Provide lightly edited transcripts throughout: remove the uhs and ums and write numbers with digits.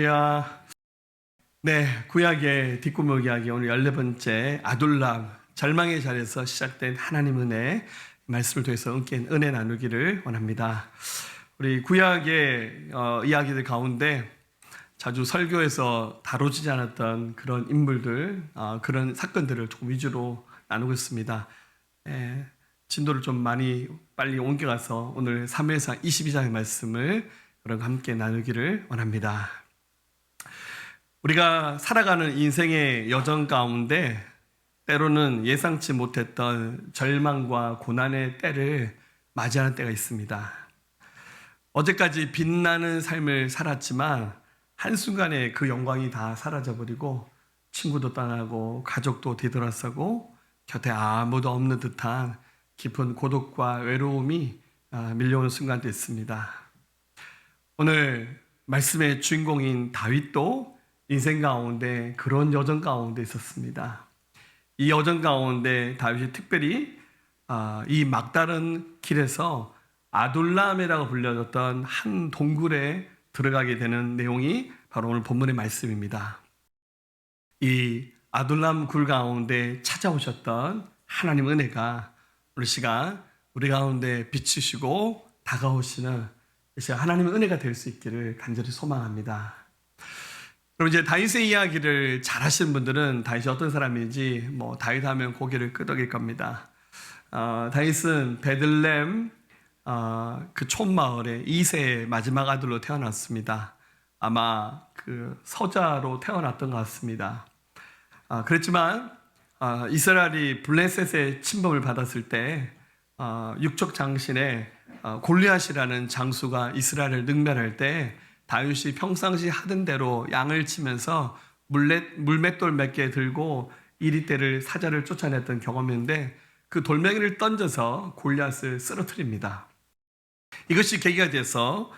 할렐루야. 네, 구약의 뒷구멍 이야기 오늘 14번째 아둘람 절망의 자리에서 시작된 하나님 은혜 말씀을 통해서 은혜 나누기를 원합니다. 우리 구약의 이야기들 가운데 자주 설교에서 다뤄지지 않았던 그런 인물들, 그런 사건들을 조금 위주로 나누고 있습니다. 진도를 좀 많이 빨리 옮겨가서 오늘 사무엘상 22장의 말씀을 여러분과 함께 나누기를 원합니다. 우리가 살아가는 인생의 여정 가운데 때로는 예상치 못했던 절망과 고난의 때를 맞이하는 때가 있습니다. 어제까지 빛나는 삶을 살았지만 한순간에 그 영광이 다 사라져버리고 친구도 떠나고 가족도 뒤돌아서고 곁에 아무도 없는 듯한 깊은 고독과 외로움이 밀려오는 순간도 있습니다. 오늘 말씀의 주인공인 다윗도 인생 가운데 그런 여정 가운데 있었습니다. 이 여정 가운데 다윗이 특별히 이 막다른 길에서 아둘람이라고 불려졌던 한 동굴에 들어가게 되는 내용이 바로 오늘 본문의 말씀입니다. 이 아둘람 굴 가운데 찾아오셨던 하나님 은혜가 오늘 시간 우리 가운데 비추시고 다가오시는 하나님의 은혜가 될 수 있기를 간절히 소망합니다. 그럼 이제 다윗의 이야기를 잘 하시는 분들은 다윗이 어떤 사람인지 다윗 하면 고개를 끄덕일 겁니다. 다윗은 베들렘 그 촌마을의 2세의 마지막 아들로 태어났습니다. 아마 그 서자로 태어났던 것 같습니다. 그렇지만 이스라엘이 블레셋의 침범을 받았을 때 육적 장신의 골리앗이라는 장수가 이스라엘을 능멸할 때 다윗이 평상시 하던 대로 양을 치면서 물맷돌 몇 개 들고 이리떼를 사자를 쫓아냈던 경험인데 그 돌멩이를 던져서 골리앗을 쓰러뜨립니다. 이것이 계기가 돼서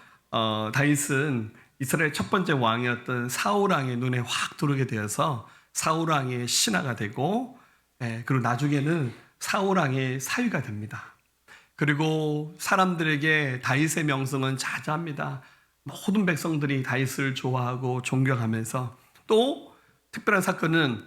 다윗은 이스라엘 첫 번째 왕이었던 사울 왕의 눈에 확 들어오게 되어서 사울 왕의 신하가 되고 그리고 나중에는 사울 왕의 사위가 됩니다. 그리고 사람들에게 다윗의 명성은 자자합니다. 모든 백성들이 다윗을 좋아하고 존경하면서 또 특별한 사건은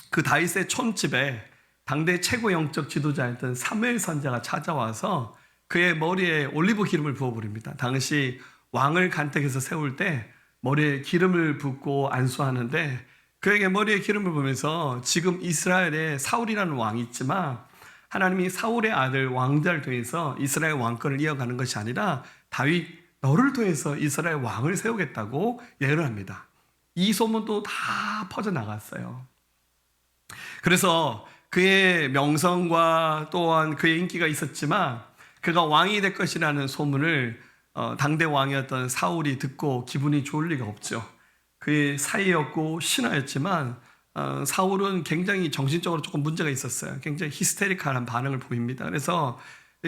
그 다윗의 촌집에 당대 최고 영적 지도자였던 사무엘 선지자가 찾아와서 그의 머리에 올리브 기름을 부어버립니다. 당시 왕을 간택해서 세울 때 머리에 기름을 붓고 안수하는데 그에게 머리에 기름을 부으면서 지금 이스라엘에 사울이라는 왕이 있지만 하나님이 사울의 아들 왕자를 통해서 이스라엘 왕권을 이어가는 것이 아니라 다윗 너를 통해서 이스라엘 왕을 세우겠다고 예언을 합니다. 이 소문도 다 퍼져나갔어요. 그래서 그의 명성과 또한 그의 인기가 있었지만 그가 왕이 될 것이라는 소문을 당대 왕이었던 사울이 듣고 기분이 좋을 리가 없죠. 그의 사이였고 신하였지만 사울은 굉장히 정신적으로 조금 문제가 있었어요. 굉장히 히스테리컬한 반응을 보입니다. 그래서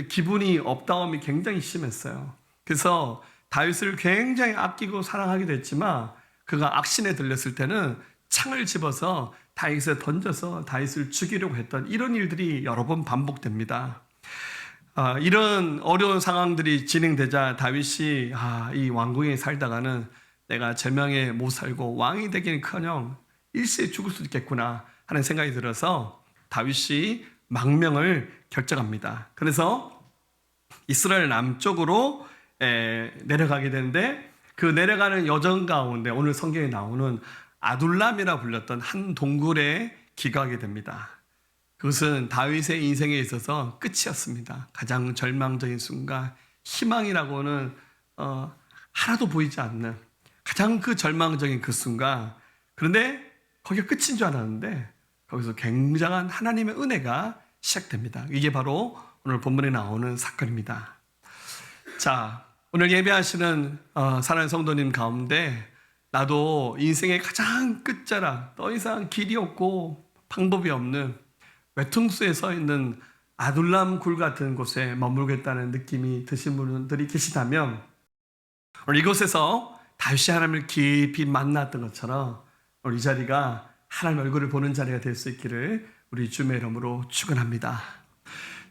기분이 업다움이 굉장히 심했어요. 그래서 다윗을 굉장히 아끼고 사랑하게 됐지만 그가 악신에 들렸을 때는 창을 집어서 다윗에 던져서 다윗을 죽이려고 했던 이런 일들이 여러 번 반복됩니다. 이런 어려운 상황들이 진행되자 다윗이 이 왕궁에 살다가는 내가 제명에 못 살고 왕이 되기는커녕 일시에 죽을 수도 있겠구나 하는 생각이 들어서 다윗이 망명을 결정합니다. 그래서 이스라엘 남쪽으로 내려가게 되는데 그 내려가는 여정 가운데 오늘 성경에 나오는 아둘람이라 불렸던 한 동굴에 기거하게 됩니다. 그것은 다윗의 인생에 있어서 끝이었습니다. 가장 절망적인 순간, 희망이라고는 하나도 보이지 않는 가장 그 절망적인 그 순간. 그런데 거기가 끝인 줄 알았는데 거기서 굉장한 하나님의 은혜가 시작됩니다. 이게 바로 오늘 본문에 나오는 사건입니다. 자, 오늘 예배하시는 사랑하는 성도님 가운데 나도 인생의 가장 끝자락, 더 이상 길이 없고 방법이 없는 외통수에 서 있는 아둘람 굴 같은 곳에 머물겠다는 느낌이 드신 분들이 계시다면 오늘 이곳에서 다윗이 하나님을 깊이 만났던 것처럼 오늘 이 자리가 하나님 얼굴을 보는 자리가 될 수 있기를 우리 주님의 이름으로 축원합니다.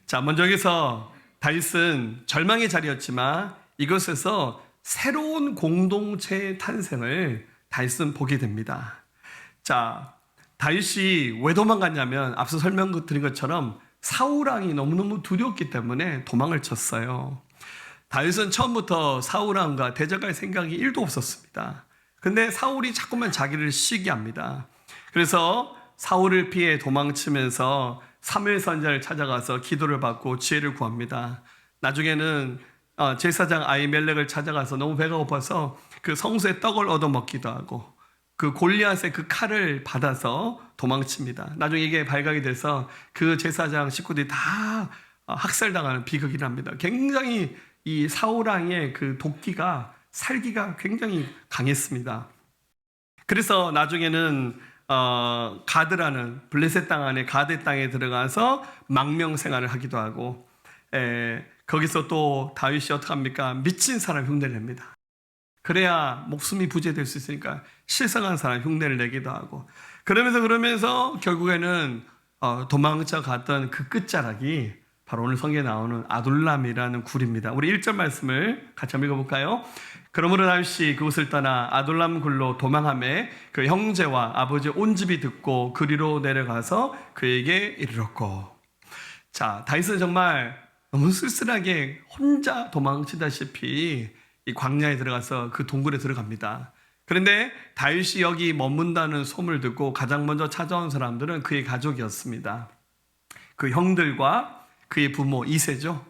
자, 먼저 여기서 다윗은 절망의 자리였지만 이것에서 새로운 공동체의 탄생을 다윗은 보게 됩니다. 자, 다윗이 왜 도망갔냐면 앞서 설명드린 것처럼 사울 왕이 너무너무 두려웠기 때문에 도망을 쳤어요. 다윗은 처음부터 사울 왕과 대적할 생각이 1도 없었습니다. 근데 사울이 자꾸만 자기를 시기합니다. 그래서 사울을 피해 도망치면서 사무엘 선지자를 찾아가서 기도를 받고 지혜를 구합니다. 나중에는 제사장 아히멜렉을 찾아가서 너무 배가 고파서 그 성소에 떡을 얻어먹기도 하고 그 골리앗의 그 칼을 받아서 도망칩니다. 나중에 이게 발각이 돼서 그 제사장 식구들이 다 학살당하는 비극이 납니다. 굉장히 이 사울 왕의 그 도끼가 살기가 굉장히 강했습니다. 그래서 나중에는 가드라는 블레셋 땅 안에 가드 땅에 들어가서 망명 생활을 하기도 하고 거기서 또 다윗이 어떻게 합니까? 미친 사람 흉내를 냅니다. 그래야 목숨이 부재될 수 있으니까 실성한 사람 흉내를 내기도 하고 그러면서 결국에는 도망쳐 갔던 그 끝자락이 바로 오늘 성경에 나오는 아둘람이라는 굴입니다. 우리 1절 말씀을 같이 한번 읽어볼까요? 그러므로 다윗이 그곳을 떠나 아둘람 굴로 도망하매 그 형제와 아버지 온 집이 듣고 그리로 내려가서 그에게 이르렀고. 자, 다윗은 정말 너무 쓸쓸하게 혼자 도망치다시피 이 광야에 들어가서 그 동굴에 들어갑니다. 그런데 다윗이 여기 머문다는 소문을 듣고 가장 먼저 찾아온 사람들은 그의 가족이었습니다. 그 형들과 그의 부모 이세죠.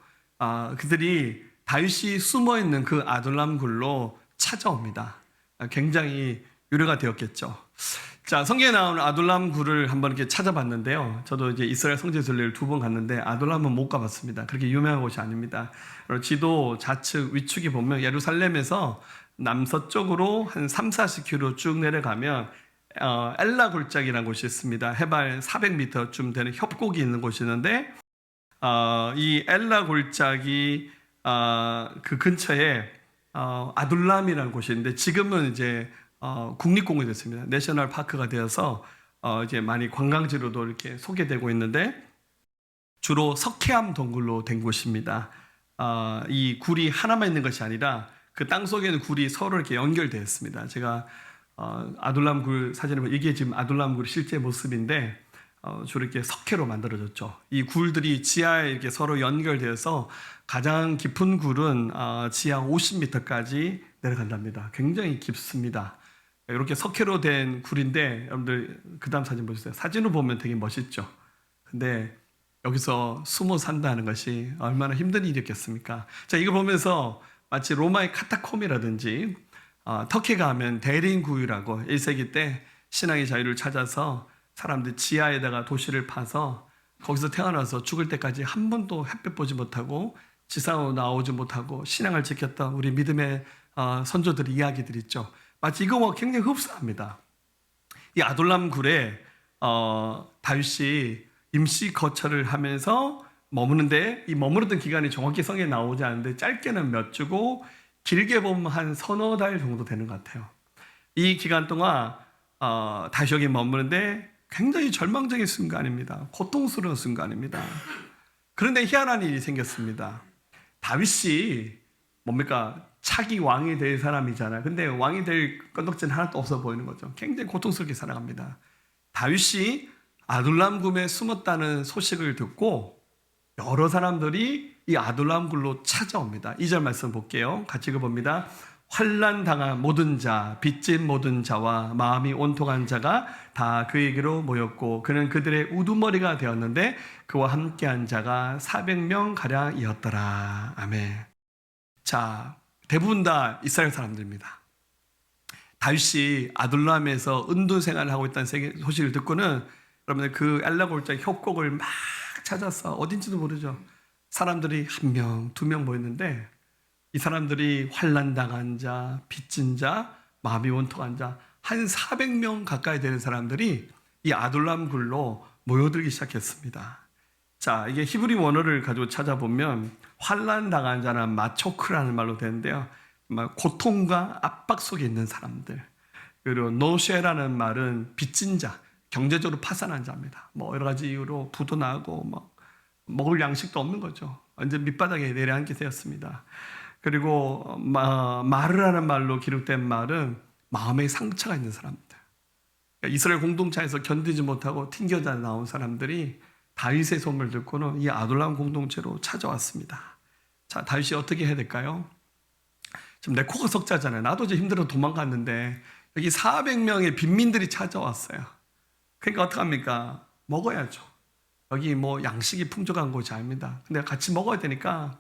그들이 다윗이 숨어있는 그 아둘람 굴로 찾아옵니다. 굉장히 유래가 되었겠죠. 자, 성경에 나오는 아둘람 굴을 한번 이렇게 찾아봤는데요. 저도 이제 이스라엘 성지 순례를 2번 갔는데 아둘람은 못 가봤습니다. 그렇게 유명한 곳이 아닙니다. 지도 좌측 위축이 보면 예루살렘에서 남서쪽으로 한 3-40km 쭉 내려가면 엘라 골짜기라는 곳이 있습니다. 해발 400m쯤 되는 협곡이 있는 곳이 있는데 이 엘라 골짜기 그 근처에 아둘람이라는 곳이 있는데 지금은 이제 국립공원이 됐습니다. 내셔널 파크가 되어서 이제 많이 관광지로도 이렇게 소개되고 있는데 주로 석회암 동굴로 된 곳입니다. 이 굴이 하나만 있는 것이 아니라 그 땅 속에 있는 굴이 서로 이렇게 연결되어 있습니다. 제가 아둘람 굴 사진을 보면 이게 지금 아둘람 굴의 실제 모습인데 주로 이렇게 석회로 만들어졌죠. 이 굴들이 지하에 이렇게 서로 연결되어서 가장 깊은 굴은 지하 50m까지 내려간답니다. 굉장히 깊습니다. 이렇게 석회로 된 굴인데 여러분들 그 다음 사진 보세요. 사진으로 보면 되게 멋있죠. 근데 여기서 숨어 산다는 것이 얼마나 힘든 일이었겠습니까? 자, 이걸 보면서 마치 로마의 카타콤이라든지 터키 가면 대린구유라고 1세기 때 신앙의 자유를 찾아서 사람들이 지하에다가 도시를 파서 거기서 태어나서 죽을 때까지 한 번도 햇볕 보지 못하고 지상으로 나오지 못하고 신앙을 지켰던 우리 믿음의 선조들의 이야기들이 있죠. 마치 이거와 굉장히 흡사합니다. 이 아둘람 굴에 다윗이 임시 거처를 하면서 머무는데 이 머무르던 기간이 정확히 성경에 나오지 않는데 짧게는 몇 주고 길게 보면 한 서너 달 정도 되는 것 같아요. 이 기간 동안 다윗이 여기 머무는데 굉장히 절망적인 순간입니다. 고통스러운 순간입니다. 그런데 희한한 일이 생겼습니다. 다윗이 뭡니까? 차기 왕이 될 사람이잖아요. 근데 왕이 될 건덕지는 하나도 없어 보이는 거죠. 굉장히 고통스럽게 살아갑니다. 다윗이 아둘람 굴에 숨었다는 소식을 듣고 여러 사람들이 이 아둘람 굴로 찾아옵니다. 2절 말씀 볼게요. 같이 읽어봅니다. 환난 당한 모든 자, 빚진 모든 자와 마음이 온통한 자가 다 그에게로 모였고 그는 그들의 우두머리가 되었는데 그와 함께한 자가 400명 가량이었더라. 아멘. 자, 대부분 다 이스라엘 사람들입니다. 다윗이 아둘람에서 은둔 생활을 하고 있다는 소식을 듣고는 여러분들 그 엘라 골짜기 협곡을 막 찾아서 어딘지도 모르죠. 사람들이 1명, 2명 모였는데 이 사람들이 환난 당한 자, 빚진 자, 마음이 원통한 자, 한 400명 가까이 되는 사람들이 이 아둘람 굴로 모여들기 시작했습니다. 자, 이게 히브리 원어를 가지고 찾아보면 환난 당한 자는 마초크라는 말로 되는데요. 고통과 압박 속에 있는 사람들. 그리고 노쉐라는 말은 빚진 자, 경제적으로 파산한 자입니다. 여러 가지 이유로 부도 나고 먹을 양식도 없는 거죠. 완전 밑바닥에 내려앉게 되었습니다. 그리고 마르라는 말로 기록된 말은 마음에 상처가 있는 사람들, 그러니까 이스라엘 공동체에서 견디지 못하고 튕겨져 나온 사람들이 다윗의 소문을 듣고는 이 아둘람 공동체로 찾아왔습니다. 자, 다윗이 어떻게 해야 될까요? 지금 내 코가 석자잖아요. 나도 이제 힘들어 도망갔는데 여기 400명의 빈민들이 찾아왔어요. 그러니까 어떡합니까? 먹어야죠. 여기 뭐 양식이 풍족한 곳이 아닙니다. 근데 같이 먹어야 되니까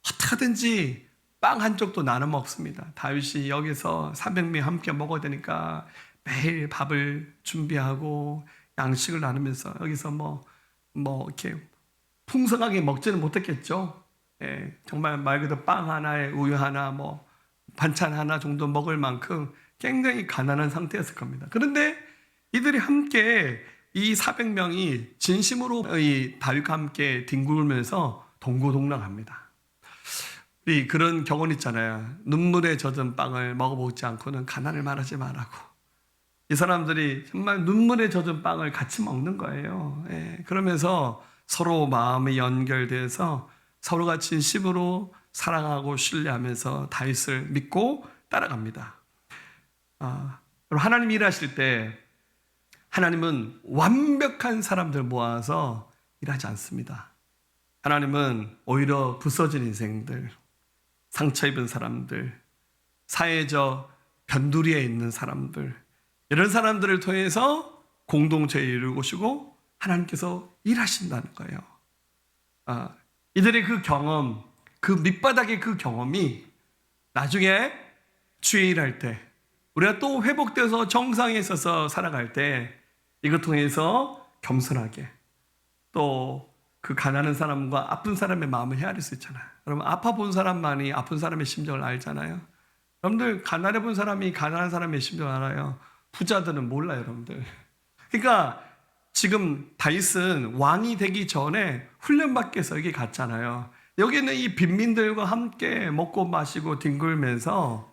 어떻게든지 빵 한 쪽도 나눠 먹습니다. 다윗이 여기서 400명이 함께 먹어야 되니까 매일 밥을 준비하고 양식을 나누면서 여기서 뭐 이렇게 풍성하게 먹지는 못했겠죠. 예, 정말 말 그대로 빵 하나에 우유 하나, 뭐 반찬 하나 정도 먹을 만큼 굉장히 가난한 상태였을 겁니다. 그런데 이들이 함께 이 400명이 진심으로 이 다윗과 함께 뒹굴면서 동고동락합니다. 우리 그런 경험 있잖아요. 눈물에 젖은 빵을 먹어보지 않고는 가난을 말하지 말라고. 이 사람들이 정말 눈물에 젖은 빵을 같이 먹는 거예요. 예, 그러면서 서로 마음이 연결돼서 서로가 진심으로 사랑하고 신뢰하면서 다윗을 믿고 따라갑니다. 하나님이 일하실 때 하나님은 완벽한 사람들 모아서 일하지 않습니다. 하나님은 오히려 부서진 인생들, 상처 입은 사람들, 사회적 변두리에 있는 사람들, 이런 사람들을 통해서 공동체를 이루시고 하나님께서 일하신다는 거예요. 이들의 그 경험, 그 밑바닥의 그 경험이 나중에 주의 일할 때, 우리가 또 회복돼서 정상에 있어서 살아갈 때 이것 통해서 겸손하게 또 그 가난한 사람과 아픈 사람의 마음을 헤아릴 수 있잖아요. 여러분, 아파 본 사람만이 아픈 사람의 심정을 알잖아요. 여러분들, 가난해 본 사람이 가난한 사람의 심정을 알아요. 부자들은 몰라요, 여러분들. 그러니까 지금 다윗은 왕이 되기 전에 훈련받기 위해서 여기 갔잖아요. 여기는 이 빈민들과 함께 먹고 마시고 뒹굴면서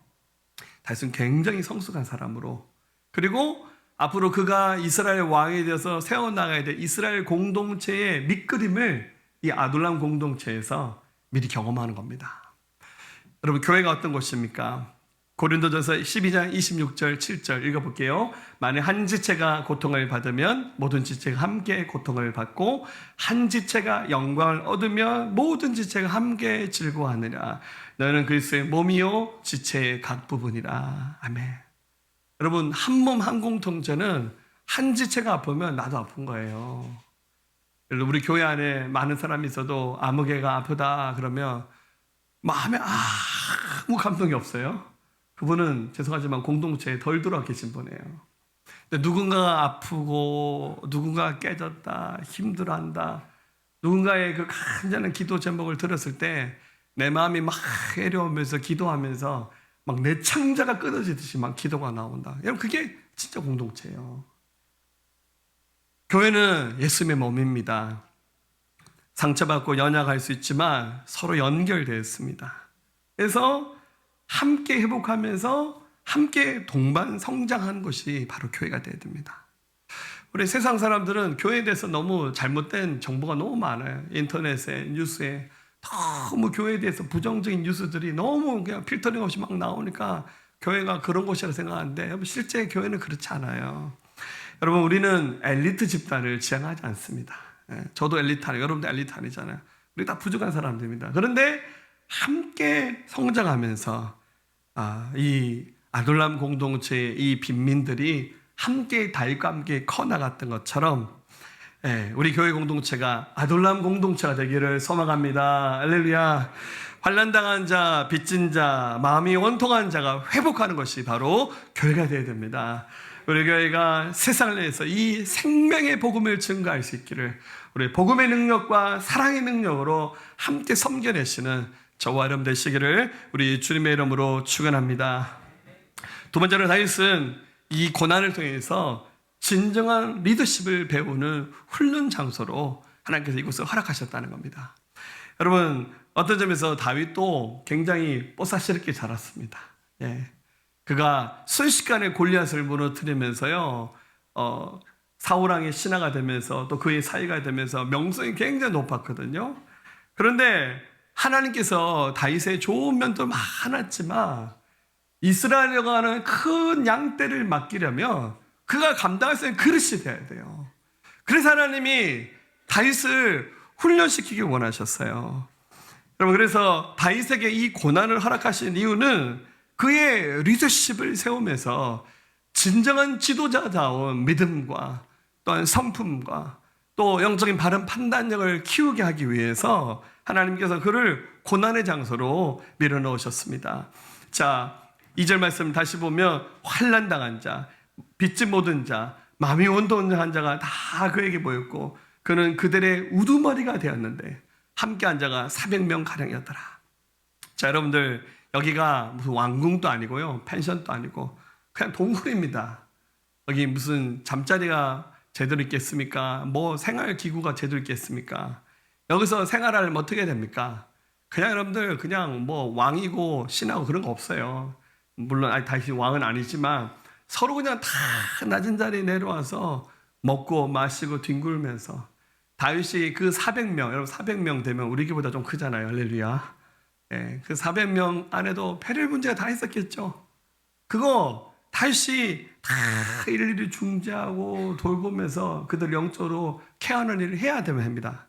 다윗은 굉장히 성숙한 사람으로, 그리고 앞으로 그가 이스라엘 왕이 되어서 세워나가야 될 이스라엘 공동체의 밑그림을 이 아둘람 공동체에서 미리 경험하는 겁니다. 여러분, 교회가 어떤 곳입니까? 고린도전서 12장 26절 7절 읽어볼게요. 만일 한 지체가 고통을 받으면 모든 지체가 함께 고통을 받고, 한 지체가 영광을 얻으면 모든 지체가 함께 즐거워하느라. 너는 그리스도의 몸이요 지체의 각 부분이라. 아멘. 여러분, 한 몸 한 공동체는 한 지체가 아프면 나도 아픈 거예요. 우리 교회 안에 많은 사람이 있어도 아무개가 아프다 그러면 마음에 아무 감동이 없어요. 그분은 죄송하지만 공동체에 덜 들어와 계신 분이에요. 근데 누군가가 아프고 누군가가 깨졌다, 힘들어한다, 누군가의 그 간절한 기도 제목을 들었을 때 내 마음이 막 애려오면서 기도하면서 막 내 창자가 끊어지듯이 막 기도가 나온다. 여러분, 그게 진짜 공동체예요. 교회는 예수님의 몸입니다. 상처받고 연약할 수 있지만 서로 연결되어 있습니다. 그래서 함께 회복하면서 함께 동반 성장하는 것이 바로 교회가 되어야 됩니다. 우리 세상 사람들은 교회에 대해서 너무 잘못된 정보가 너무 많아요. 인터넷에, 뉴스에 너무 교회에 대해서 부정적인 뉴스들이 너무 그냥 필터링 없이 막 나오니까 교회가 그런 곳이라 생각하는데, 실제 교회는 그렇지 않아요. 여러분, 우리는 엘리트 집단을 지향하지 않습니다. 저도 엘리트 아니에요. 여러분도 엘리트 아니잖아요. 우리 다 부족한 사람들입니다. 그런데 함께 성장하면서 이 아둘람 공동체의 이 빈민들이 함께 다윗과 함께 커나갔던 것처럼 우리 교회 공동체가 아둘람 공동체가 되기를 소망합니다. 할렐루야. 환난당한 자, 빚진 자, 마음이 원통한 자가 회복하는 것이 바로 교회가 되어야 됩니다. 우리 교회가 세상을 내서 이 생명의 복음을 증거할 수 있기를, 우리 복음의 능력과 사랑의 능력으로 함께 섬겨내시는 저와 여러분 되시기를 우리 주님의 이름으로 축원합니다. 두 번째로 다윗은 이 고난을 통해서 진정한 리더십을 배우는 훈련 장소로 하나님께서 이곳을 허락하셨다는 겁니다. 여러분, 어떤 점에서 다윗도 굉장히 뽀사시럽게 자랐습니다. 그가 순식간에 골리앗을 무너뜨리면서요, 사울왕의 신하가 되면서 또 그의 사위가 되면서 명성이 굉장히 높았거든요. 그런데 하나님께서 다윗의 좋은 면도 많았지만 이스라엘이라고 하는 큰 양떼를 맡기려면 그가 감당할 수 있는 그릇이 돼야 돼요. 그래서 하나님이 다윗을 훈련시키기 원하셨어요. 여러분, 그래서 다윗에게 이 고난을 허락하신 이유는 그의 리더십을 세우면서 진정한 지도자다운 믿음과 또한 성품과 또 영적인 바른 판단력을 키우게 하기 위해서 하나님께서 그를 고난의 장소로 밀어넣으셨습니다. 자, 2절 말씀 다시 보면 환난당한 자, 빚진 모든 자, 마음이 온도한 자가 다 그에게 모였고 그는 그들의 우두머리가 되었는데 함께한 자가 400명 가량이었더라. 자, 여러분들, 여기가 무슨 왕궁도 아니고요, 펜션도 아니고 그냥 동굴입니다. 여기 무슨 잠자리가 제대로 있겠습니까? 뭐 생활기구가 제대로 있겠습니까? 여기서 생활하려면 어떻게 됩니까? 그냥 여러분들 그냥 뭐 왕이고 신하고 그런 거 없어요. 물론 다시 왕은 아니지만 서로 그냥 다 낮은 자리에 내려와서 먹고 마시고 뒹굴면서 다윗이 그 400명, 여러분 400명 되면 우리 교보다 좀 크잖아요. 할렐루야. 예, 그 400명 안에도 배럴 문제가 다 있었겠죠. 그거 다윗이 다 일일이 중재하고 돌보면서 그들 영적으로 케어하는 일을 해야 됩니다.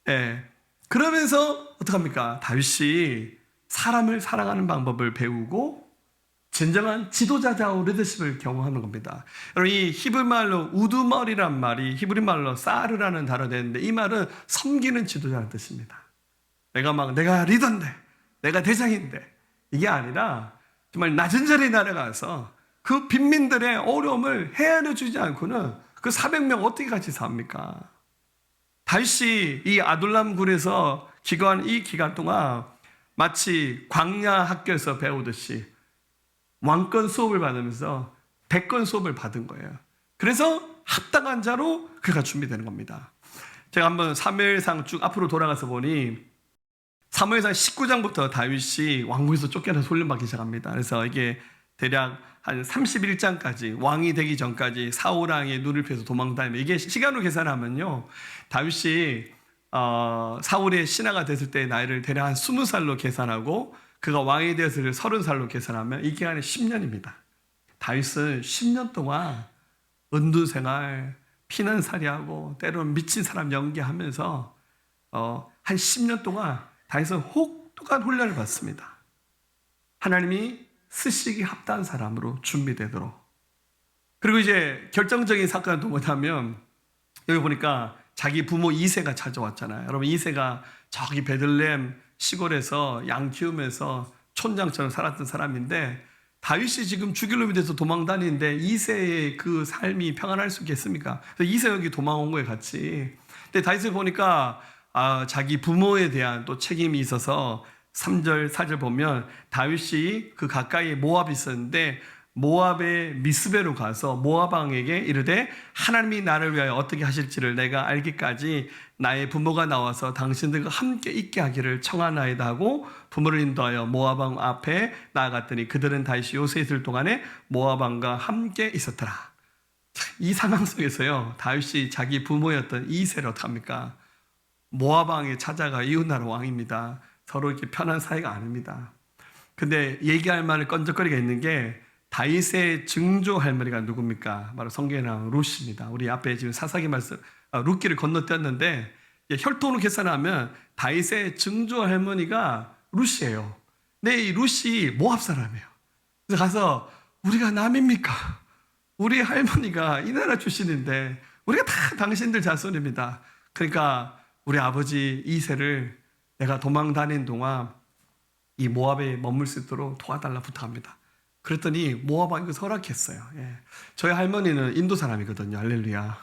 예, 그러면서 어떡합니까? 다윗이 사람을 사랑하는 방법을 배우고 진정한 지도자자오 리더십을 경험하는 겁니다. 여러분, 이 히브리 말로 우두머리란 말이 히브리 말로 사르라는 단어가 되는데 이 말은 섬기는 지도자라는 뜻입니다. 내가 리더인데, 내가 대장인데 이게 아니라 정말 낮은 자리에 날아가서 그 빈민들의 어려움을 헤아려 주지 않고는 그 400명 어떻게 같이 삽니까? 다윗이 이 아둘람 굴에서 기거한 이 기간 동안 마치 광야 학교에서 배우듯이 왕권 수업을 받으면서 100권 수업을 받은 거예요. 그래서 합당한 자로 그가 준비되는 겁니다. 제가 한번 사무엘상 쭉 앞으로 돌아가서 보니 사무엘상 19장부터 다윗이 왕궁에서 쫓겨나서 훈련받기 시작합니다. 그래서 이게 대략 한 31장까지 왕이 되기 전까지 사울왕의 눈을 피해서 도망다니며 이게 시간으로 계산하면요, 다윗이 사울의 신하가 됐을 때 나이를 대략 한 20살로 계산하고 그가 왕이 되었을 때 30살로 계산하면 이 기간이 10년입니다. 다윗은 10년 동안 은둔생활, 피난살이하고 때로는 미친 사람 연기하면서 한 10년 동안 다윗은 혹독한 훈련을 받습니다. 하나님이 쓰시기 합당한 사람으로 준비되도록. 그리고 이제 결정적인 사건은 또 뭐냐면 여기 보니까 자기 부모 이새가 찾아왔잖아요. 여러분, 이새가 저기 베들레헴 시골에서 양 키우면서 촌장처럼 살았던 사람인데 다윗이 지금 죽이려고 돼서 도망 다니는데 이새의 그 삶이 평안할 수 있겠습니까? 그래서 이새 여기 도망온 거예요, 같이. 근데 다윗을 보니까 자기 부모에 대한 또 책임이 있어서 3절, 4절 보면 다윗이 그 가까이에 모압이 있었는데 모압의 미스베로 가서 모압 왕에게 이르되 하나님이 나를 위하여 어떻게 하실지를 내가 알기까지 나의 부모가 나와서 당신들과 함께 있게 하기를 청하나이다 하고 부모를 인도하여 모압 왕 앞에 나아갔더니 그들은 다윗이 요새 있을 동안에 모압 왕과 함께 있었더라. 이 상황 속에서요, 다윗이 자기 부모였던 이새를 어떡합니까? 모압 왕에 찾아가 이웃나라 왕입니다. 서로 이렇게 편한 사이가 아닙니다. 근데 얘기할 만한 끈적거리가 있는 게 다윗의 증조 할머니가 누굽니까? 바로 성경에 나온 룻입니다. 우리 앞에 지금 사사기 말씀 룻길을 건너뛰었는데 혈통으로 계산하면 다윗의 증조 할머니가 룻이에요. 근데 이 룻이 모압 사람이에요. 그래서 가서 우리가 남입니까? 우리 할머니가 이 나라 출신인데 우리가 다 당신들 자손입니다. 그러니까 우리 아버지 이새를 내가 도망 다닌 동안 이 모압에 머물 수 있도록 도와달라 부탁합니다. 그랬더니 모압 왕이 허락했어요. 예. 저희 할머니는 인도 사람이거든요. 할렐루야.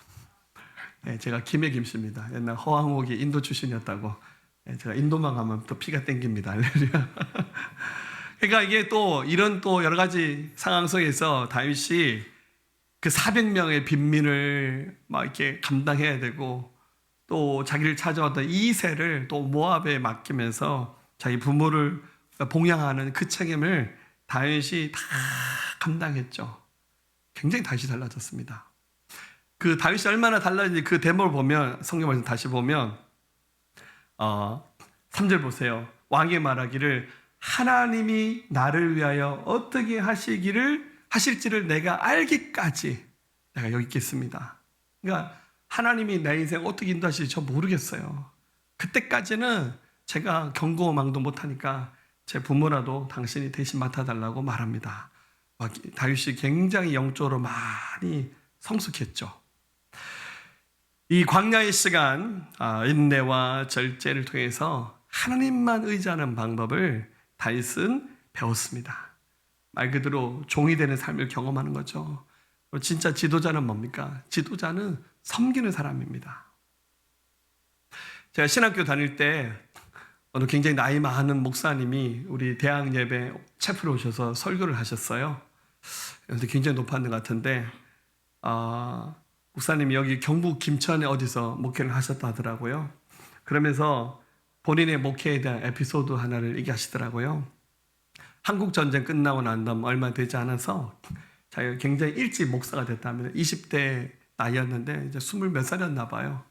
예, 제가 김해 김씨입니다. 옛날 허황옥이 인도 출신이었다고. 예, 제가 인도만 가면 또 피가 땡깁니다. 할렐루야. 그러니까 이게 또 이런 또 여러 가지 상황 속에서 다윗이 그 400명의 빈민을 막 이렇게 감당해야 되고 또 자기를 찾아왔던 이새를 또 모압에 맡기면서 자기 부모를 봉양하는 그 책임을 다윗이 다 감당했죠. 굉장히 다윗이 달라졌습니다. 그 다윗이 얼마나 달라진지 그 대목을 보면 성경 말씀 다시 보면 3절 보세요. 왕이 말하기를 하나님이 나를 위하여 어떻게 하실지를 내가 알기까지 내가 여기 있겠습니다. 그러니까 하나님이 내 인생 어떻게 인도하실지 저 모르겠어요. 그때까지는 제가 경고망도 못하니까 제 부모라도 당신이 대신 맡아달라고 말합니다. 다윗이 굉장히 영적으로 많이 성숙했죠. 이 광야의 시간, 인내와 절제를 통해서 하나님만 의지하는 방법을 다윗은 배웠습니다. 말 그대로 종이 되는 삶을 경험하는 거죠. 진짜 지도자는 뭡니까? 지도자는 섬기는 사람입니다. 제가 신학교 다닐 때 어느 굉장히 나이 많은 목사님이 우리 대학 예배 채플에 오셔서 설교를 하셨어요. 그런데 굉장히 높았는 것 같은데 목사님이 여기 경북 김천에 어디서 목회를 하셨다 하더라고요. 그러면서 본인의 목회에 대한 에피소드 하나를 얘기하시더라고요. 한국 전쟁 끝나고 난 다음 얼마 되지 않아서 자기가 굉장히 일찍 목사가 됐다면 20대 나이였는데 이제 20 몇 살이었나 봐요.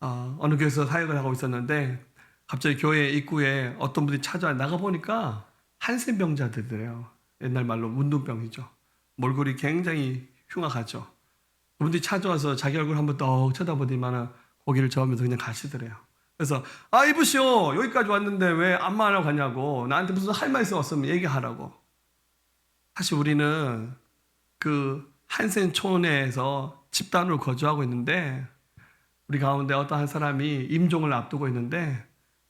어느 교회에서 사역을 하고 있었는데 갑자기 교회 입구에 어떤 분이 찾아와 나가보니까 한센병자들이래요. 옛날 말로 문둥병이죠. 몰골이 굉장히 흉악하죠. 그분들이 찾아와서 자기 얼굴 한번 떡 쳐다보더니만 고개를 저으면서 그냥 가시더래요. 그래서 이보시오, 여기까지 왔는데 왜 안마 안 하고 가냐고, 나한테 무슨 할 말 있어 왔으면 얘기하라고. 사실 우리는 그 한센촌에서 집단으로 거주하고 있는데 우리 가운데 어떤 한 사람이 임종을 앞두고 있는데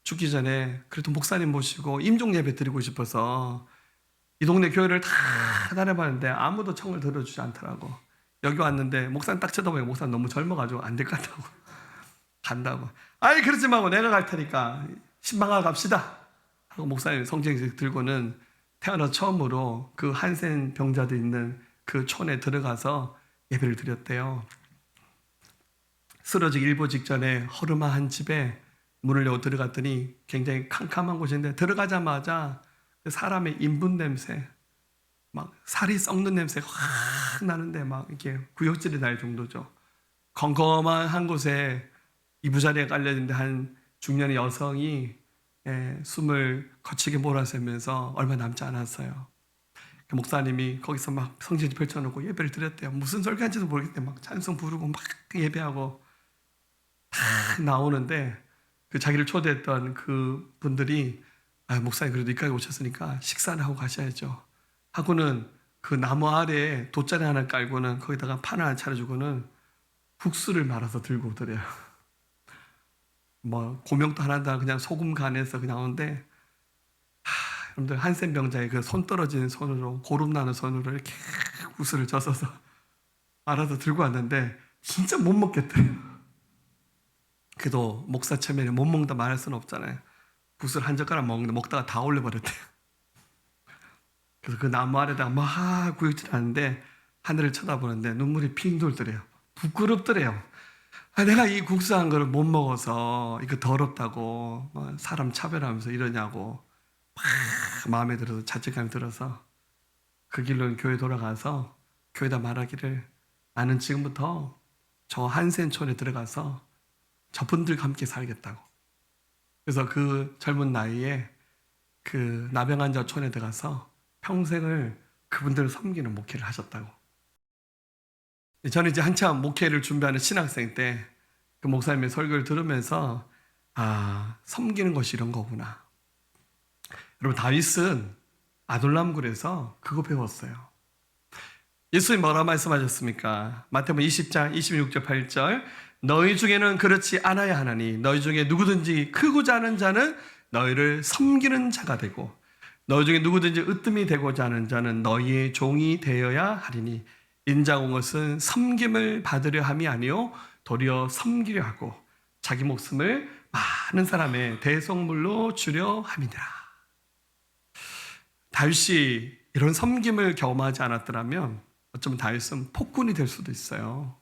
죽기 전에 그래도 목사님 모시고 임종 예배 드리고 싶어서 이 동네 교회를 다 다녀봤는데 아무도 청을 들어주지 않더라고. 여기 왔는데 목사님 딱 쳐다보니까 목사님 너무 젊어가지고 안 될 것 같다고 간다고. 아이 그러지 말고 내가 갈 테니까 신방하러 갑시다 하고 목사님 성경책 들고는 태어나서 처음으로 그 한센 병자들 있는 그 촌에 들어가서 예배를 드렸대요. 쓰러지기 일보 직전에 허름한 집에 문을 열고 들어갔더니 굉장히 캄캄한 곳인데 들어가자마자 사람의 인분 냄새, 막 살이 썩는 냄새가 확 나는데 막 이렇게 구역질이 날 정도죠. 컴컴한 한 곳에 이부자리에 깔려있는데 한 중년의 여성이 숨을 거치게 몰아세면서 얼마 남지 않았어요. 그 목사님이 거기서 막 성전지 펼쳐놓고 예배를 드렸대요. 무슨 설교한지도 모르겠대. 막 찬송 부르고 막 예배하고 다 나오는데 그 자기를 초대했던 그 분들이 목사님 그래도 여기까지 오셨으니까 식사를 하고 가셔야죠 하고는 그 나무 아래에 돗자리 하나 깔고는 거기다가 판 하나 차려주고는 국수를 말아서 들고 오더래요. 뭐 고명도 하나 그냥 소금 간에서 그냥 오는데 여러분들 한센 병자의 그 손 떨어지는 손으로 고름 나는 손으로 이렇게 국수를 젖어서 말아서 들고 왔는데 진짜 못 먹겠대요. 그래도 목사 체면에 못 먹는다 말할 수는 없잖아요. 국수를 한 젓가락 먹는데 먹다가 다 올려버렸대요. 그래서 그 나무 아래다가 막 구역질 하는데 하늘을 쳐다보는데 눈물이 핑 돌더래요. 부끄럽더래요. 내가 이 국수 한 거를 못 먹어서 이거 더럽다고 사람 차별하면서 이러냐고 막 마음에 들어서 자책감이 들어서 그 길로 교회 돌아가서 교회에다 말하기를 나는 지금부터 저 한센촌에 들어가서 저분들과 함께 살겠다고. 그래서 그 젊은 나이에 그 나병환자촌에 들어가서 평생을 그분들을 섬기는 목회를 하셨다고. 저는 이제 한참 목회를 준비하는 신학생 때 그 목사님의 설교를 들으면서 섬기는 것이 이런 거구나. 여러분 다윗은 아둘람굴에서 그거 배웠어요. 예수님 뭐라 말씀하셨습니까? 마태복음 20장 26절 8절 너희 중에는 그렇지 않아야 하나니 너희 중에 누구든지 크고자 하는 자는 너희를 섬기는 자가 되고 너희 중에 누구든지 으뜸이 되고자 하는 자는 너희의 종이 되어야 하리니 인자가 온 것은 섬김을 받으려 함이 아니요 도리어 섬기려 하고 자기 목숨을 많은 사람의 대속물로 주려 함이니라. 다윗이 이런 섬김을 경험하지 않았더라면 어쩌면 다윗은 폭군이 될 수도 있어요.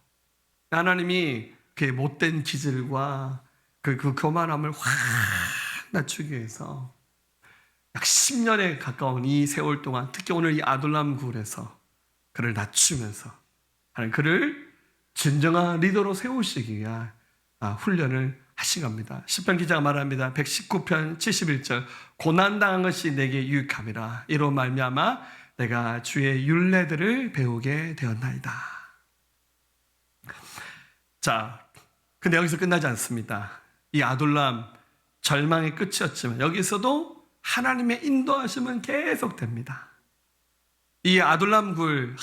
하나님이 그의 못된 기질과 그 교만함을 확 낮추기 위해서 약 10년에 가까운 이 세월 동안 특히 오늘 이 아둘람 굴에서 그를 낮추면서 하나님 그를 진정한 리더로 세우시기 위한 훈련을 하신 겁니다. 시편 기자가 말합니다. 119편 71절 고난당한 것이 내게 유익함이라 이로 말미암아 내가 주의 율례들을 배우게 되었나이다. 자, 근데 여기서 끝나지 않습니다. 이 아둘람 절망의 끝이었지만 여기서도 하나님의 인도하심은 계속됩니다. 이 아둘람 굴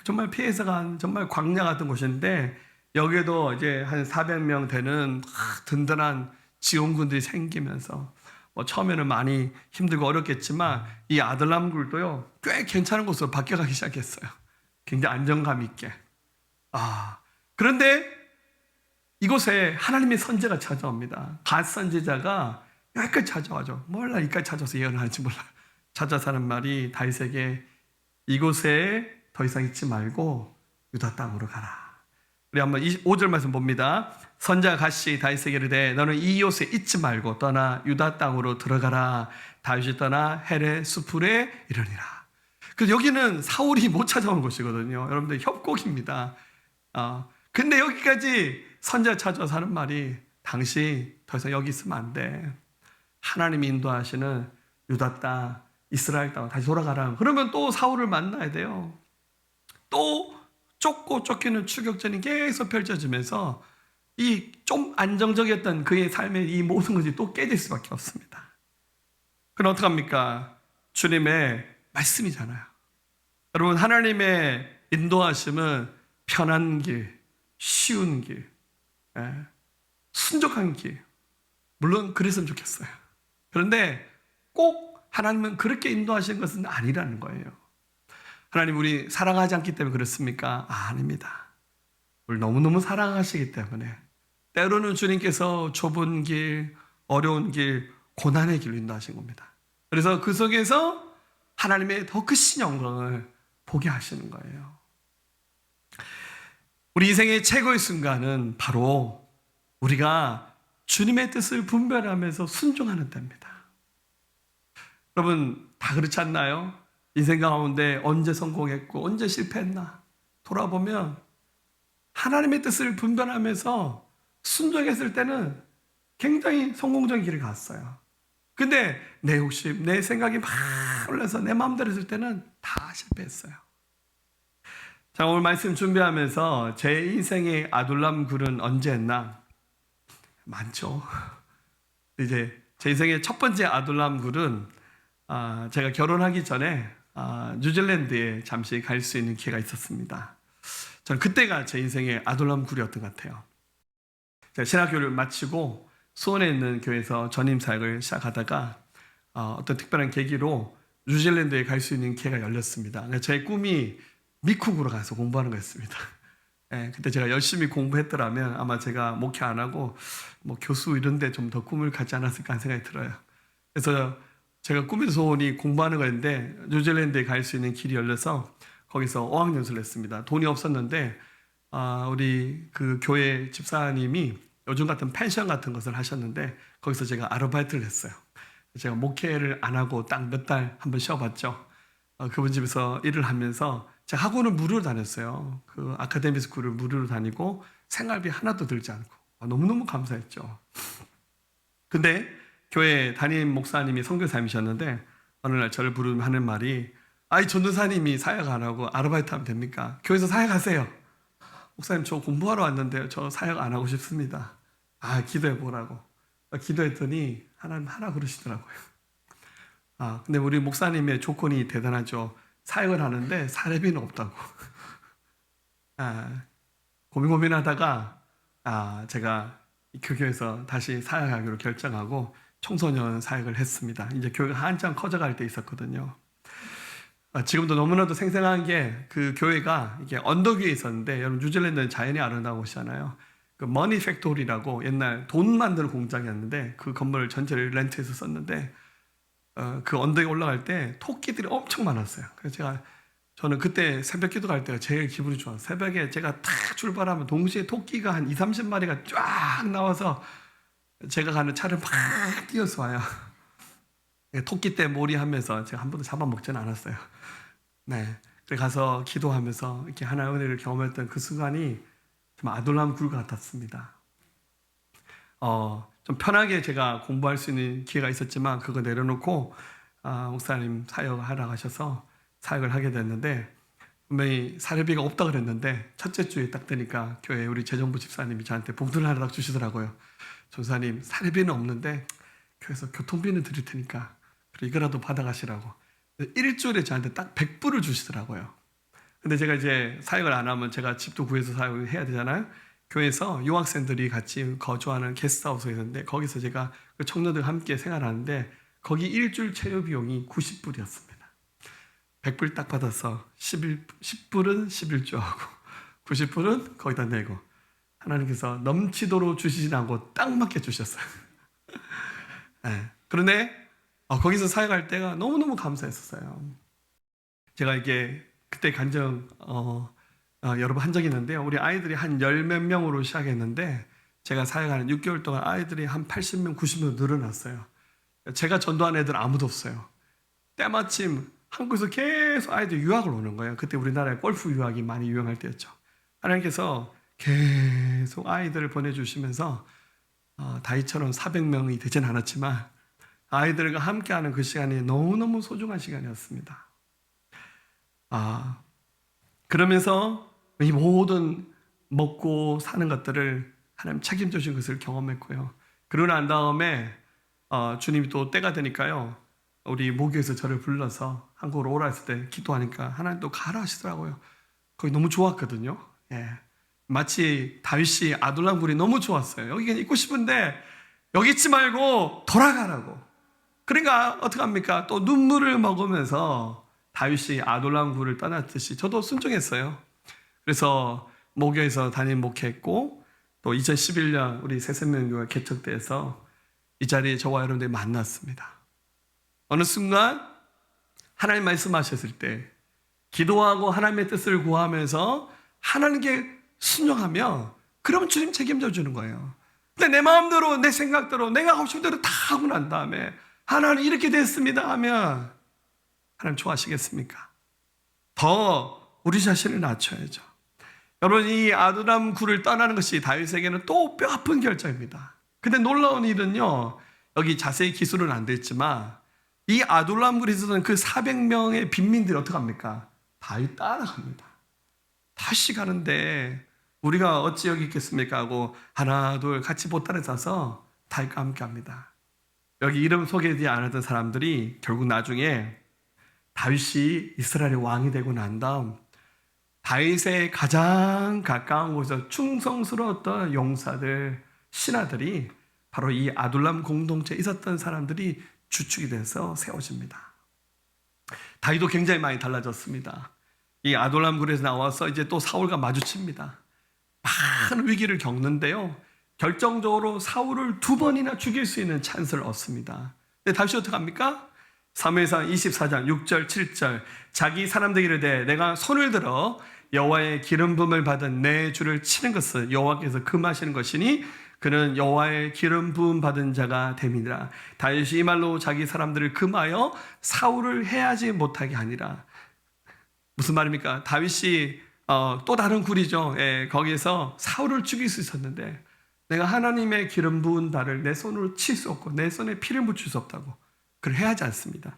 정말 피해서 간 정말 광야 같은 곳인데 여기에도 이제 한 400명 되는 든든한 지원군들이 생기면서 처음에는 많이 힘들고 어렵겠지만 이 아둘람 굴도요 꽤 괜찮은 곳으로 바뀌어가기 시작했어요. 굉장히 안정감 있게. 그런데 이곳에 하나님의 선지자가 찾아옵니다. 갓 선지자가 여기까지 찾아와죠. 몰라 여기까지 찾아와서 예언을 할지 몰라. 찾아서 하는 말이 다윗에게 이곳에 더 이상 있지 말고 유다 땅으로 가라. 우리 한번 5절 말씀 봅니다. 선지자가 갓이 다윗에게 이르되 너는 이곳에 있지 말고 떠나 유다 땅으로 들어가라. 다윗이 떠나 헤레 수풀에 이르니라. 그래서 여기는 사울이 못 찾아온 곳이거든요. 여러분들 협곡입니다. 근데 여기까지 선지자 찾아와서 하는 말이 당신 더 이상 여기 있으면 안 돼. 하나님이 인도하시는 유다 땅, 이스라엘 땅 다시 돌아가라. 그러면 또 사울을 만나야 돼요. 또 쫓고 쫓기는 추격전이 계속 펼쳐지면서 이 좀 안정적이었던 그의 삶의 이 모든 것이 또 깨질 수밖에 없습니다. 그럼 어떡합니까? 주님의 말씀이잖아요. 여러분 하나님의 인도하심은 편한 길, 쉬운 길, 순종한 길. 물론 그랬으면 좋겠어요. 그런데 꼭 하나님은 그렇게 인도하시는 것은 아니라는 거예요. 하나님 우리 사랑하지 않기 때문에 그렇습니까? 아닙니다. 우리 너무너무 사랑하시기 때문에 때로는 주님께서 좁은 길, 어려운 길, 고난의 길로 인도하신 겁니다. 그래서 그 속에서 하나님의 더 크신 영광을 보게 하시는 거예요. 우리 인생의 최고의 순간은 바로 우리가 주님의 뜻을 분별하면서 순종하는 때입니다. 여러분 다 그렇지 않나요? 인생 가운데 언제 성공했고 언제 실패했나 돌아보면 하나님의 뜻을 분별하면서 순종했을 때는 굉장히 성공적인 길을 갔어요. 근데 내 욕심, 내 생각이 막 올라서 내 마음대로 했을 때는 다 실패했어요. 자, 오늘 말씀 준비하면서 제 인생의 아둘람 굴은 언제 했나? 많죠. 이제 제 인생의 첫 번째 아둘람 굴은 제가 결혼하기 전에 뉴질랜드에 잠시 갈 수 있는 기회가 있었습니다. 저는 그때가 제 인생의 아둘람 굴이었던 것 같아요. 제가 신학교를 마치고 수원에 있는 교회에서 전임 사역을 시작하다가 어떤 특별한 계기로 뉴질랜드에 갈 수 있는 기회가 열렸습니다. 제 꿈이 미국으로 가서 공부하는 거였습니다. 그때 제가 열심히 공부했더라면 아마 제가 목회 안 하고 뭐 교수 이런 데 좀 더 꿈을 갖지 않았을까 하는 생각이 들어요. 그래서 제가 꿈의 소원이 공부하는 거였는데 뉴질랜드에 갈 수 있는 길이 열려서 거기서 어학연수를 했습니다. 돈이 없었는데 우리 그 교회 집사님이 요즘 같은 펜션 같은 것을 하셨는데 거기서 제가 아르바이트를 했어요. 제가 목회를 안 하고 딱 몇 달 한번 쉬어봤죠. 그분 집에서 일을 하면서 제가 학원을 무료로 다녔어요. 그 아카데미 스쿨을 무료로 다니고 생활비 하나도 들지 않고 너무너무 감사했죠. 근데 교회 담임 목사님이 선교사님이셨는데 어느 날 저를 부르면 하는 말이 아이 전도사님이 사역 안 하고 아르바이트 하면 됩니까? 교회에서 사역하세요. 목사님 저 공부하러 왔는데 저 사역 안 하고 싶습니다. 기도해 보라고. 기도했더니 하나님 하라 그러시더라고요. 근데 우리 목사님의 조건이 대단하죠. 사역을 하는데 사례비는 없다고. 고민하다가 제가 그 교회에서 다시 사역하기로 결정하고 청소년 사역을 했습니다. 이제 교회가 한참 커져갈 때 있었거든요. 지금도 너무나도 생생한 게 그 교회가 이게 언덕 위에 있었는데 여러분 뉴질랜드는 자연이 아름다운 곳이잖아요. 그 머니 팩토리라고 옛날 돈 만드는 공장이었는데 그 건물 전체를 렌트해서 썼는데 그 언덕에 올라갈 때 토끼들이 엄청 많았어요. 그래서 저는 그때 새벽 기도 갈 때가 제일 기분이 좋았어요. 새벽에 제가 탁 출발하면 동시에 토끼가 한 20-30마리가 쫙 나와서 제가 가는 차를 막 뛰어서 와요. 토끼 떼 몰이 하면서 제가 한 번도 잡아먹지는 않았어요. 네. 그래 가서 기도하면서 이렇게 하나의 은혜를 경험했던 그 순간이 좀 아둘람 굴 같았습니다. 좀 편하게 제가 공부할 수 있는 기회가 있었지만 그거 내려놓고 목사님 사역하라고 하셔서 사역을 하게 됐는데, 분명히 사례비가 없다 그랬는데 첫째 주에 딱 되니까 교회 우리 재정부 집사님이 저한테 봉투를 하나 딱 주시더라고요. 전사님, 사례비는 없는데 교회에서 교통비는 드릴 테니까 그리고 이거라도 받아가시라고. 일주일에 저한테 딱 100불을 주시더라고요. 근데 제가 이제 사역을 안 하면 제가 집도 구해서 사역을 해야 되잖아요. 교회에서 유학생들이 같이 거주하는 게스트하우스가 있는데 거기서 제가 그 청년들과 함께 생활하는데 거기 일주일 체류 비용이 90불이었습니다. 100불 딱 받아서 10불은 11조하고 90불은 거기다 내고, 하나님께서 넘치도록 주시진 않고 딱 맞게 주셨어요. 네. 그런데 거기서 사역할 때가 너무너무 감사했었어요. 제가 이게 그때 간증 여러 번 한 적이 있는데요. 우리 아이들이 한 10몇 명으로 시작했는데 제가 사역하는 6개월 동안 아이들이 한 80명, 90명 늘어났어요. 제가 전도한 애들 아무도 없어요. 때마침 한국에서 계속 아이들이 유학을 오는 거예요. 그때 우리나라에 골프 유학이 많이 유행할 때였죠. 하나님께서 계속 아이들을 보내주시면서 다이처럼 400명이 되진 않았지만 아이들과 함께하는 그 시간이 너무너무 소중한 시간이었습니다. 그러면서 이 모든 먹고 사는 것들을 하나님 책임져 주신 것을 경험했고요. 그러고 난 다음에 주님이 또 때가 되니까요, 우리 모교에서 저를 불러서 한국으로 오라 했을 때 기도하니까 하나님 또 가라 하시더라고요. 거기 너무 좋았거든요. 예. 마치 다윗이 아둘람 굴이 너무 좋았어요. 여기 있고 싶은데 여기 있지 말고 돌아가라고. 그러니까 어떻게 합니까? 또 눈물을 먹으면서 다윗이 아둘람 굴을 떠났듯이 저도 순종했어요. 그래서 모교에서 담임 목회했고, 또 2011년 우리 새생명교회 개척돼서 이 자리에 저와 여러분들이 만났습니다. 어느 순간 하나님 말씀하셨을 때 기도하고 하나님의 뜻을 구하면서 하나님께 순종하며, 그러면 주님 책임져 주는 거예요. 근데 내 마음대로 내 생각대로 내가 하고 싶은 대로 다 하고 난 다음에 하나님 이렇게 됐습니다 하면 하나님 좋아하시겠습니까? 더 우리 자신을 낮춰야죠. 여러분, 이 아둘람 굴을 떠나는 것이 다윗에게는 또 뼈아픈 결정입니다. 근데 놀라운 일은요, 여기 자세히 기술은 안 됐지만 이 아둘람 굴에 있었던 그 400명의 빈민들이 어떻게 합니까? 다윗 따라갑니다. 다시 가는데 우리가 어찌 여기 있겠습니까 하고 하나 둘 같이 보따리 싸서 다윗과 함께 합니다. 여기 이름 소개되지 않았던 사람들이 결국 나중에 다윗이 이스라엘의 왕이 되고 난 다음 다윗의 가장 가까운 곳에서 충성스러웠던 용사들, 신하들이 바로 이 아둘람 공동체에 있었던 사람들이 주축이 돼서 세워집니다. 다윗도 굉장히 많이 달라졌습니다. 이 아둘람 굴에서 나와서 이제 또 사울과 마주칩니다. 많은 위기를 겪는데요, 결정적으로 사울을 2번이나 죽일 수 있는 찬스를 얻습니다. 근데 다윗이 어떻게 합니까? 사무엘상 24장 6절 7절 자기 사람들에게 이르되 내가 손을 들어 여호와의 기름 부음을 받은 내 주를 치는 것은 여호와께서 금하시는 것이니 그는 여호와의 기름 부음 받은 자가 됨이니라. 다윗이 이 말로 자기 사람들을 금하여 사울을 해하지 못하게 하니라. 무슨 말입니까? 다윗이 또 다른 굴이죠. 예, 거기에서 사울을 죽일 수 있었는데 내가 하나님의 기름 부은 발을 내 손으로 칠 수 없고 내 손에 피를 묻힐 수 없다고 그걸 해하지 않습니다.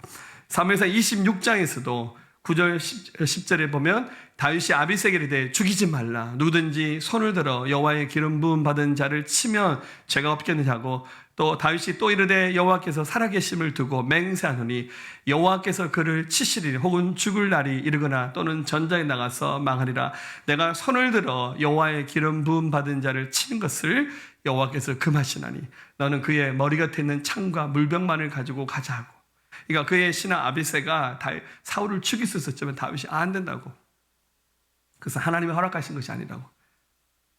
사무엘상 26장에서도 9절 10절에 보면 다윗이 아비새에게 이르되 죽이지 말라. 누구든지 손을 들어 여호와의 기름 부음 받은 자를 치면 죄가 없겠느냐 하고, 또 다윗이 또 이르되 여호와께서 살아계심을 두고 맹세하노니 여호와께서 그를 치시리니 혹은 죽을 날이 이르거나 또는 전장에 나가서 망하리라. 내가 손을 들어 여호와의 기름 부음 받은 자를 치는 것을 여호와께서 금하시나니 너는 그의 머리 곁에 있는 창과 물병만을 가지고 가자 하고. 그러니까 그의 신하 아비새가 사울을 죽일 수 있었지만 다윗이 안 된다고. 그래서 하나님이 허락하신 것이 아니라고.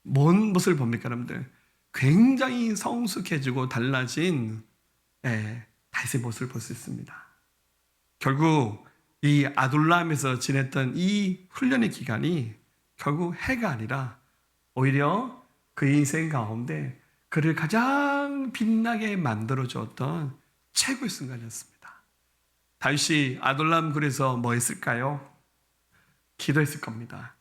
뭔 모습을 봅니까 여러분들? 굉장히 성숙해지고 달라진 다윗의 모습을 볼 수 있습니다. 결국 이 아둘람에서 지냈던 이 훈련의 기간이 결국 해가 아니라 오히려 그 인생 가운데 그를 가장 빛나게 만들어주었던 최고의 순간이었습니다. 다윗이 아둘람 굴에서 뭐 했을까요? 기도했을 겁니다.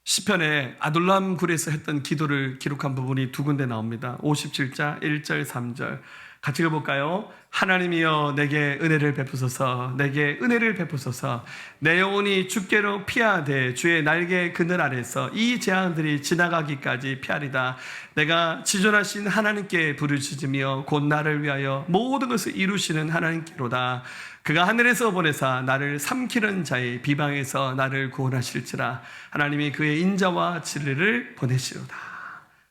시편에 아둘람 굴에서 했던 기도를 기록한 부분이 두 군데 나옵니다. 57장 1절 3절 같이 읽어볼까요? 하나님이여 내게 은혜를 베푸소서, 내게 은혜를 베푸소서. 내 영혼이 주께로 피하되 주의 날개 그늘 아래서 이 재앙들이 지나가기까지 피하리다. 내가 지존하신 하나님께 부르짖으며 곧 나를 위하여 모든 것을 이루시는 하나님께로다. 그가 하늘에서 보내사 나를 삼키는 자의 비방에서 나를 구원하실지라. 하나님이 그의 인자와 진리를 보내시로다.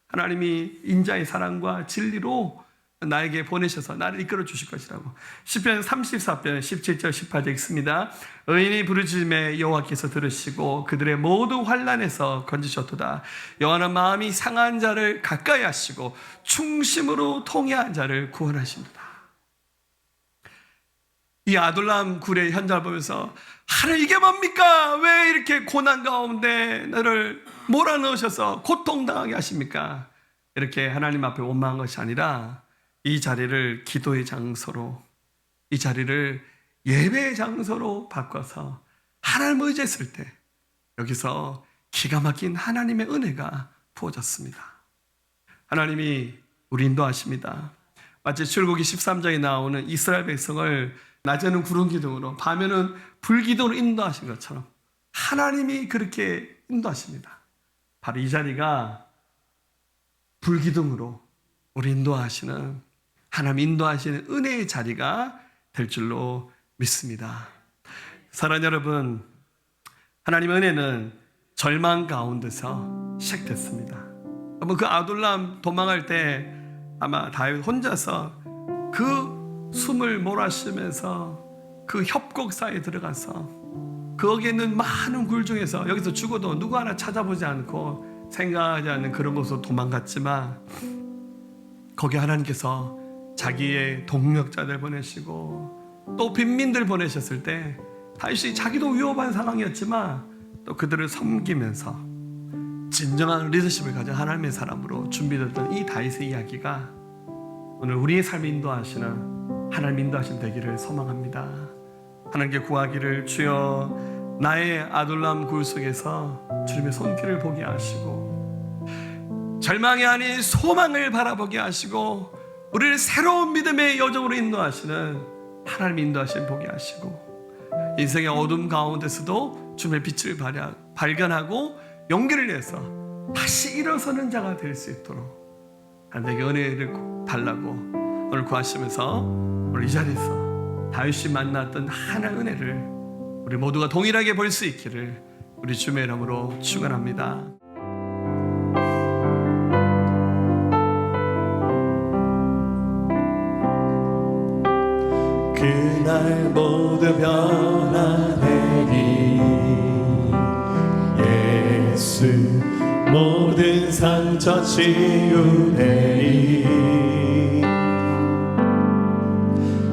하나님이 인자의 사랑과 진리로 나에게 보내셔서 나를 이끌어 주실 것이라고. 시편 34편 17절 18절 읽습니다. 의인이 부르짖음에 여호와께서 들으시고 그들의 모든 환난에서 건지셨도다. 여호와는 마음이 상한 자를 가까이 하시고 충심으로 통회한 자를 구원하십니다. 이 아둘람 굴의 현장을 보면서 하나님 이게 뭡니까? 왜 이렇게 고난 가운데 나를 몰아넣으셔서 고통당하게 하십니까? 이렇게 하나님 앞에 원망한 것이 아니라 이 자리를 기도의 장소로, 이 자리를 예배의 장소로 바꿔서 하나님을 의지했을 때 여기서 기가 막힌 하나님의 은혜가 부어졌습니다. 하나님이 우리 인도하십니다. 마치 출애굽기 13장에 나오는 이스라엘 백성을 낮에는 구름 기둥으로 밤에는 불 기둥으로 인도하신 것처럼 하나님이 그렇게 인도하십니다. 바로 이 자리가 불 기둥으로 우리 인도하시는, 하나님 인도하시는 은혜의 자리가 될 줄로 믿습니다. 사랑하는 여러분, 하나님의 은혜는 절망 가운데서 시작됐습니다. 아마 그 아둘람 도망할 때 아마 다윗 혼자서 그 숨을 몰아쉬면서 그 협곡사에 들어가서 거기에 있는 많은 굴 중에서 여기서 죽어도 누구 하나 찾아보지 않고 생각하지 않는 그런 곳으로 도망갔지만 거기 하나님께서 자기의 동력자들 보내시고 또 빈민들 보내셨을 때 다윗이 자기도 위험한 상황이었지만 또 그들을 섬기면서 진정한 리더십을 가진 하나님의 사람으로 준비됐던 이 다윗의 이야기가 오늘 우리의 삶을 인도하시는 하나님 인도하신 되기를 소망합니다. 하나님께 구하기를, 주여 나의 아둘람 굴 속에서 주님의 손길을 보게 하시고 절망이 아닌 소망을 바라보게 하시고 우리를 새로운 믿음의 여정으로 인도하시는 하나님 인도하심 보게 하시고 인생의 어둠 가운데서도 주님의 빛을 발견하고 용기를 내서 다시 일어서는 자가 될 수 있도록 하나님께 은혜를 달라고 오늘 구하시면서 오늘 이 자리에서 다윗이 만났던 하나님의 은혜를 우리 모두가 동일하게 볼 수 있기를 우리 주님의 이름으로 축원합니다. 그날 모두 변화되리 예수 모든 상처 치유되리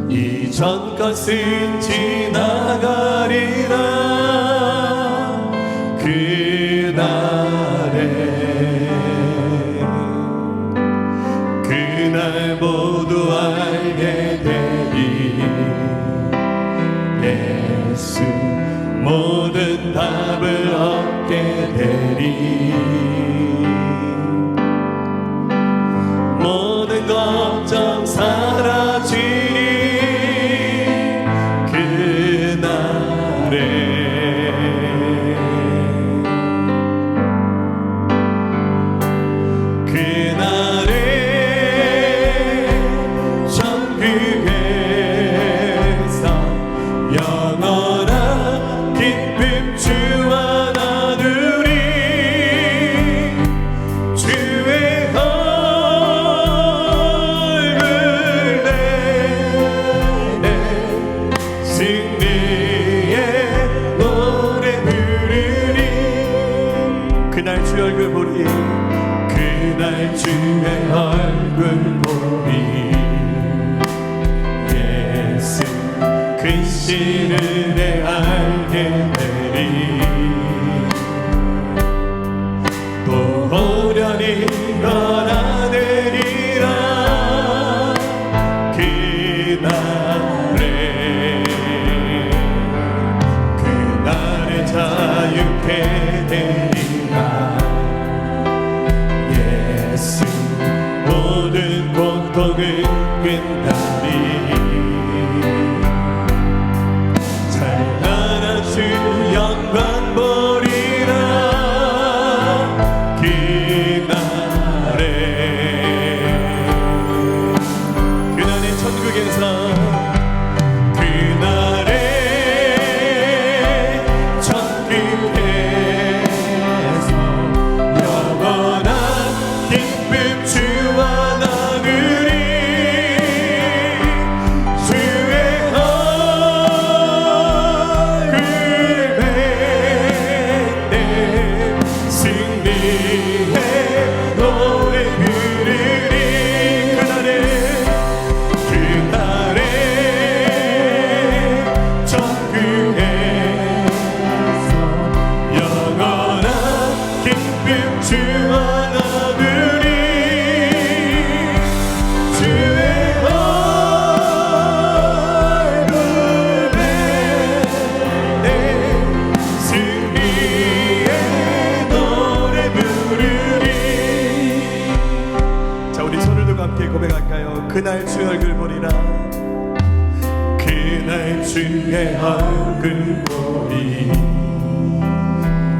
이전 것은 지나가리라 그날 모두 알게 되리 예수 모든 답을 얻게 되리 모든 걱정 사라지리 주의 얼굴 보리 예수 그 신을 알게 되리 또 호련히 변화되리라 그날에 자유케 되리라 고통은 끝나리 찬란한 주 영광 보리라 그날의 천국에서 영원한 기쁨 주와 나누리 주의 얼굴 뵙네 승리의 노래 부르리 그날에 천국에서 영원한 기쁨 주와 나누리 주의 얼굴 뵙네 승리의 노래 부르리 자 우리 손을 들고 함께 고백할까요? 그날 주의 얼굴 보리라 그날 주의 얼굴 보리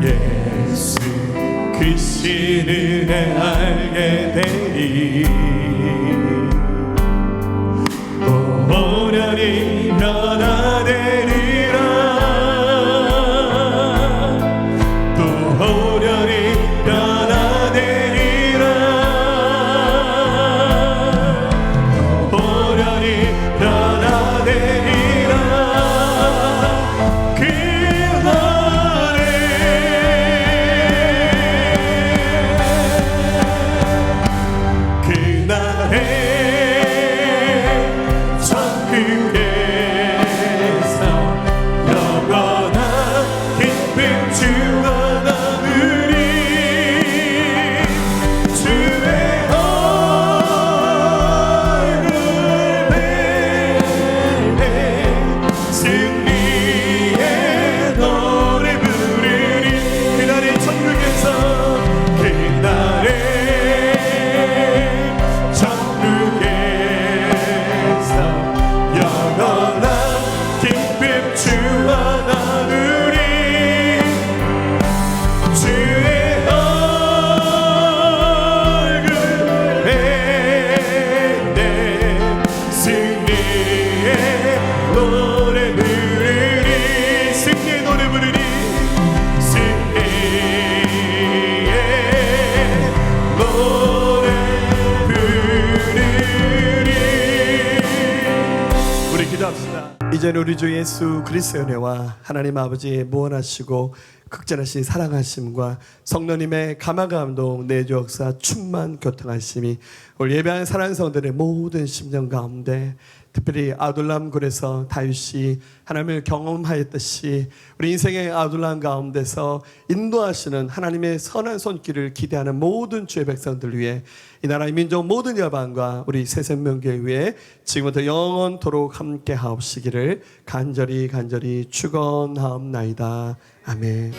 예수 그시를 알게 되리 오련히 변화되리라 또 오련히 변화되리라 오련히 변화되리라 그날에 천국에서 영원한 기쁨 주와 나누리 주의 얼굴 뵙네 승리의 노래 부르리 그날의 천국에서 그날의 천국에서 영원한 기쁨 주와 나누리 주의 얼굴 뵙네 승리의 노래 부르리 승리의 노래 부르리 승리의 노래 부르리 우리 기도합시다. 이제는 우리 주 예수 그리스도의 은혜와 하나님 아버지의 무한하시고 극진하신 사랑하심과 성령님의 감화감동 내주 역사 충만 교통하심이 오늘 예배한 사랑하는 성도들의 모든 심령 가운데 특별히 아둘람 굴에서 다윗이 하나님을 경험하였듯이 우리 인생의 아둘람 가운데서 인도하시는 하나님의 선한 손길을 기대하는 모든 주의 백성들 위해 이 나라의 민족 모든 여방과 우리 새생명교회 위에 지금부터 영원토록 함께 하옵시기를 간절히 축원하옵나이다. 아멘.